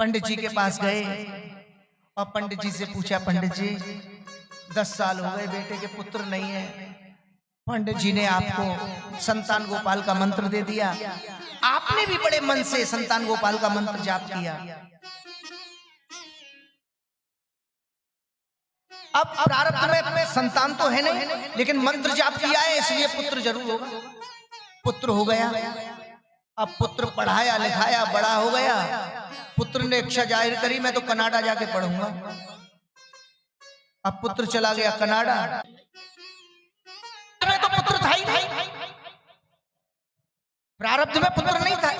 पंडित जी के पास गए और पंडित जी से पूछा, पंडित जी 10 साल हो गए बेटे के पुत्र नहीं है, पंडित जी ने आपको संतान गोपाल का मंत्र दे दिया, आपने भी बड़े मन से संतान गोपाल का मंत्र जाप किया, अब प्रारब्ध में संतान तो है नहीं, लेकिन मंत्र जाप किया है इसलिए पुत्र जरूर होगा। पुत्र हो गया, अब पुत्र पढ़ाया लिखाया बड़ा हो गया, पुत्र ने इच्छा जाहिर करी मैं तो कनाडा जाके पढ़ूंगा। अब पुत्र चला गया कनाडा, में तो पुत्र था ही नहीं, प्रारब्ध में पुत्र नहीं था,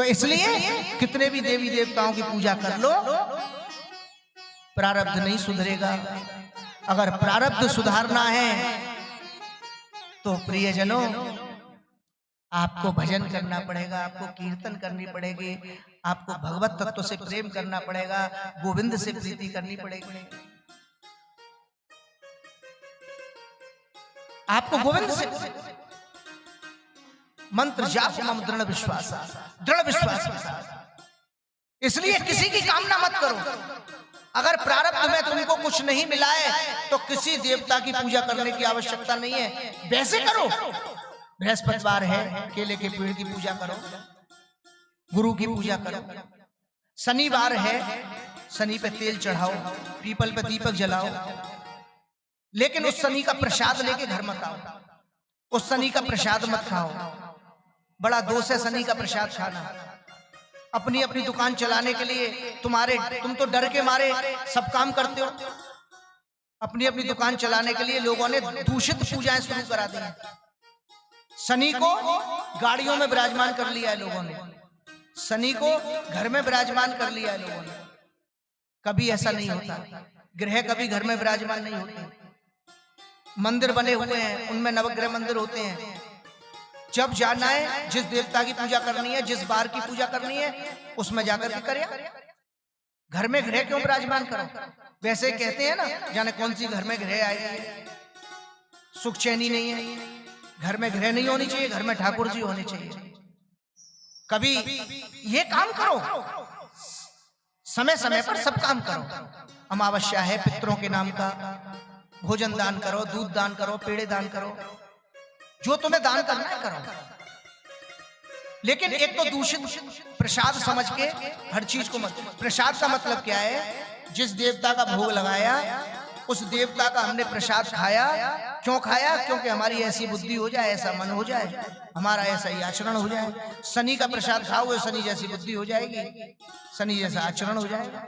इसलिए कितने भी देवी देवताओं की पूजा कर लो, प्रारब्ध नहीं सुधरेगा। अगर प्रारब्ध सुधारना है तो प्रियजनों आपको भजन करना पड़ेगा, आपको कीर्तन करनी पड़ेगी, आपको भगवत तत्व से प्रेम करना पड़ेगा, गोविंद से प्रीति करनी पड़ेगी, आपको गोविंद से मंत्र जाप मम दृढ़ विश्वास के साथ। इसलिए किसी की कामना मत करो। अगर प्रारब्ध में तुमको कुछ नहीं मिला है तो किसी देवता की पूजा करने की आवश्यकता नहीं है, वैसे करो, बृहस्पतिवार है केले के पेड़ की पूजा करो, गुरु की पूजा करो, शनिवार है शनि पे तेल चढ़ाओ, पीपल पे दीपक जलाओ, लेकिन उस शनि का प्रसाद लेके घर मत आओ, उस शनि का प्रसाद मत खाओ, बड़ा दोष है शनि का प्रसाद खाना। अपनी अपनी दुकान चलाने के लिए तुम तो डर के मारे सब काम करते हो, अपनी अपनी दुकान चलाने के लिए लोगों ने दूषित पूजाएं शुरू करा दी हैं। शनि को गाड़ियों में विराजमान कर लिया है लोगों ने, शनि को घर में विराजमान कर लिया है लोगों ने। कभी ऐसा नहीं होता, ग्रह कभी घर में विराजमान नहीं होते। मंदिर बने हुए हैं, उनमें नवग्रह मंदिर होते हैं, जब जाना है जिस देवता की पूजा करनी है, जिस बार की पूजा करनी है, उसमें जाकर के करिए। घर में ग्रह क्यों विराजमान करो? वैसे कहते हैं ना, जाने कौन सी घर में ग्रह आएगी, सुख चैनी नहीं है, घर में ग्रह नहीं होनी चाहिए, घर में ठाकुर जी होने चाहिए। कभी ये काम करो, समय समय पर सब काम करो। अमावस्या है पितरों के नाम का, भोजन दान करो, दूध दान करो, पेड़े दान करो, जो तुम्हें दान करना है करो। लेकिन एक तो दूषित प्रसाद समझ के हर चीज को मत। प्रसाद का मतलब क्या है? जिस देवता का भोग लगाया उस देवता का हमने प्रसाद खाया। क्यों खाया? क्योंकि हमारी ऐसी बुद्धि हो जाए, ऐसा मन हो जाए, हमारा ऐसा ही आचरण हो जाए। शनि का प्रसाद खाओगे, शनि जैसी बुद्धि हो जाएगी, शनि जैसा आचरण हो जाएगा।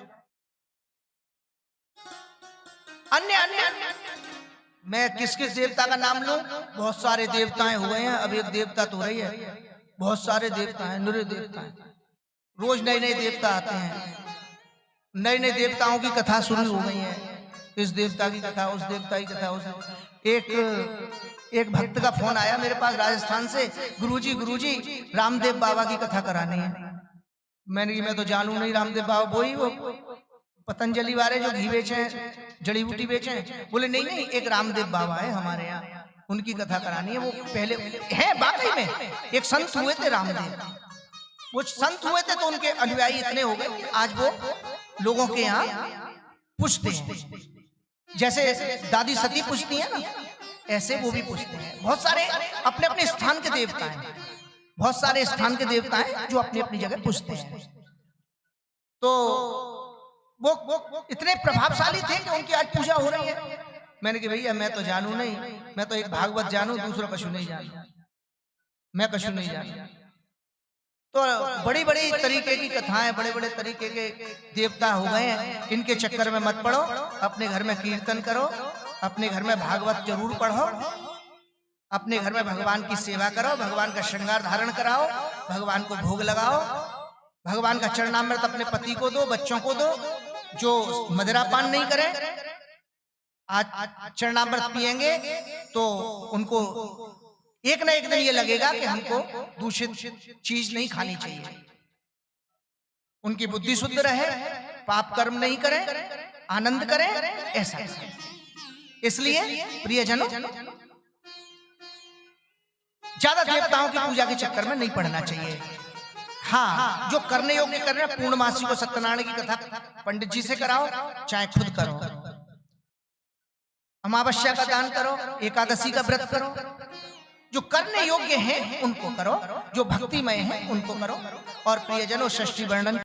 अन्य मैं किस किस देवता का नाम लूं? बहुत सारे देवताएं हुए हैं, अब एक देवता तो रही है, बहुत सारे देवता हैं, नृ देवता हैं, रोज नए नए देवता आते हैं, नए नए देवताओं की कथा शुरू हो गई है, इस देवता की कथा, उस देवता की कथा, एक भक्त का फोन आया मेरे पास राजस्थान से, गुरुजी रामदेव बाबा की कथा करानी है। मैंने कि मैं तो जानू नहीं रामदेव बाबा, वो पतंजलि वाले जो घी बेचे, जड़ी बूटी बेचे। बोले नहीं, एक रामदेव बाबा है हमारे यहाँ, उनकी कथा करानी है। वो पहले है वाकई में एक संत हुए थे रामदेव, वो संत हुए थे तो उनके अनुयायी इतने हो गए आज वो लोगों के यहाँ पूछते हैं, जैसे दादी सती पूछती है ना, ऐसे वो भी पूछते हैं। बहुत सारे अपने अपने स्थान के देवता हैं, बहुत सारे स्थान के देवता हैं जो अपनी अपनी जगह पूछते हैं। तो वो इतने प्रभावशाली थे कि उनकी आज पूजा हो रही है। मैंने कहा भैया मैं तो जानू नहीं, मैं तो एक भागवत जानू, दूसरा कछु नहीं जानू, मैं कछु नहीं जानू। तो बड़ी बड़ी तरीके की कथाएं, बड़े बड़े तरीके के देवता हो गए हैं, इनके चक्कर में मत पड़ो। अपने घर में कीर्तन करो, अपने घर में भागवत जरूर पढ़ो, अपने घर में भगवान की सेवा करो, भगवान का श्रृंगार धारण कराओ, भगवान को भोग लगाओ, भगवान का चरणामृत अपने पति को दो, बच्चों को दो। जो मदिरापान नहीं करे, आज चरणामृत पिएंगे तो उनको एक ना एक दिन ये लगेगा कि हमको दूषित चीज नहीं खानी चाहिए, उनकी बुद्धि शुद्ध रहे, पाप कर्म नहीं करें, आनंद करें, ऐसा। इसलिए प्रियजनों ज्यादा देवताओं की पूजा के चक्कर में नहीं पड़ना चाहिए। हाँ, जो करने योग्य कर रहे हैं, पूर्णमासी को सत्यनारायण की कथा पंडित जी से कराओ, चाहे खुद करो। अमावस्या का दान करो, एकादशी का व्रत करो। जो करने योग्य हैं उनको करो, जो भक्तिमय हैं उनको करो। और प्रियजनों, षष्ठी वर्णन